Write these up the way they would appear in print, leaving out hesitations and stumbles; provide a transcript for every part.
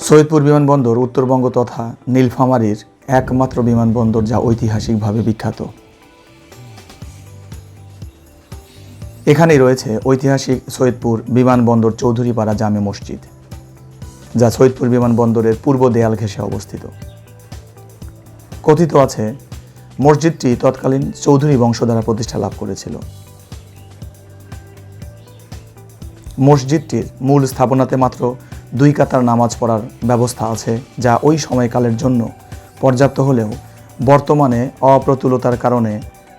সৈয়দপুর বিমানবন্দর উত্তরবঙ্গ তথা নীলফামারীর একমাত্র বিমানবন্দর যা ঐতিহাসিকভাবে বিখ্যাত। এখানেই রয়েছে ঐতিহাসিক সৈয়দপুর বিমানবন্দর চৌধুরীপাড়া জামে মসজিদ, যা সৈয়দপুর বিমানবন্দরের পূর্ব দেয়াল ঘেঁষে অবস্থিত। কথিত আছে মসজিদটি তৎকালীন চৌধুরী বংশ দ্বারা প্রতিষ্ঠা লাভ করেছিল। মসজিদটির মূল স্থাপনাতে মাত্র 2 কাতার নামাজ পড়ার ব্যবস্থা আছে, যা ওই সময়কালের জন্য পর্যাপ্ত হলেও বর্তমানে অপ্রতুলতার কারণে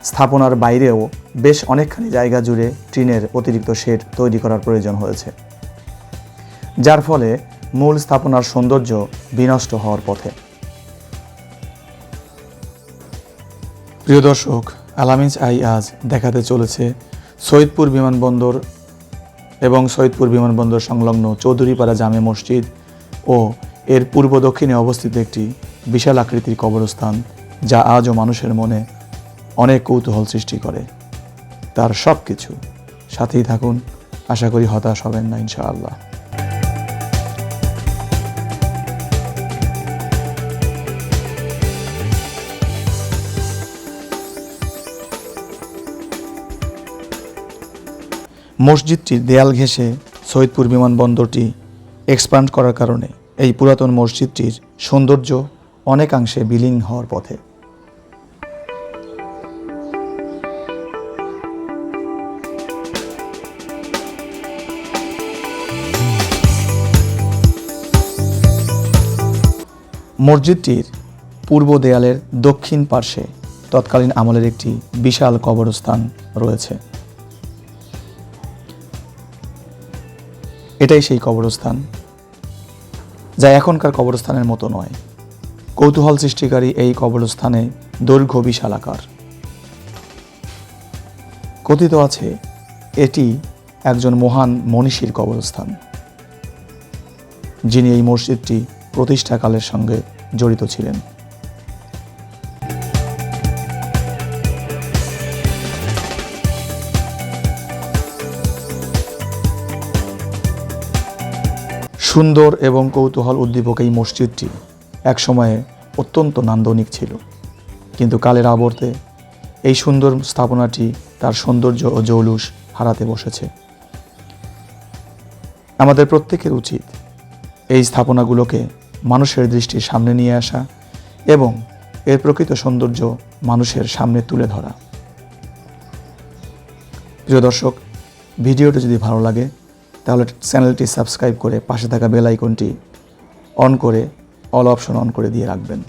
স্থাপনার বাইরেও বেশ অনেকখানি জায়গা জুড়ে টিনের অতিরিক্ত শেড তৈরি করার প্রয়োজন হয়েছে, যার ফলে মূল স্থাপনার সৌন্দর্য বিনষ্ট হওয়ার পথে। প্রিয় দর্শক, আলামিনস আই আজ দেখাতে চলেছে সৈয়দপুর বিমানবন্দর এবং সৈয়দপুর বিমানবন্দর সংলগ্ন চৌধুরীপাড়া জামে মসজিদ ও এর পূর্ব দক্ষিণে অবস্থিত একটি বিশাল আকৃতির কবরস্থান, যা আজও মানুষের মনে অনেক কৌতূহল সৃষ্টি করে। তার সব কিছু সাথেই থাকুন, আশা করি হতাশ হবেন না ইনশাআল্লাহ। মসজিদটির দেয়াল ঘেঁষে সৈয়দপুর বিমানবন্দরটি এক্সপ্যান্ড করার কারণে এই পুরাতন মসজিদটির সৌন্দর্য অনেকাংশে বিলীন হওয়ার পথে। মসজিদটির পূর্ব দেয়ালের দক্ষিণ পার্শ্বে তৎকালীন আমলের একটি বিশাল কবরস্থান রয়েছে। এটাই সেই কবরস্থান, যা এখনকার কবরস্থানের মতো নয়। কৌতূহল সৃষ্টিকারী এই কবরস্থানে দৈর্ঘ্য বিশালাকার। কথিত আছে এটি একজন মহান মনীষীর কবরস্থান, যিনি এই মসজিদটি প্রতিষ্ঠাকালের সঙ্গে জড়িত ছিলেন। সুন্দর এবং কৌতূহল উদ্দীপক এই মসজিদটি একসময়ে অত্যন্ত নান্দনিক ছিল, কিন্তু কালের আবর্তে এই সুন্দর স্থাপনাটি তার সৌন্দর্য ও জৌলুস হারাতে বসেছে। আমাদের প্রত্যেকের উচিত এই স্থাপনাগুলোকে মানুষের দৃষ্টির সামনে নিয়ে আসা এবং এর প্রকৃত সৌন্দর্য মানুষের সামনে তুলে ধরা। প্রিয় দর্শক, ভিডিওটি যদি ভালো লাগে তাহলে চ্যানেলটি সাবস্ক্রাইব করে পাশে থাকা বেল আইকনটি অন করে অল অপশন অন করে দিয়ে রাখবেন।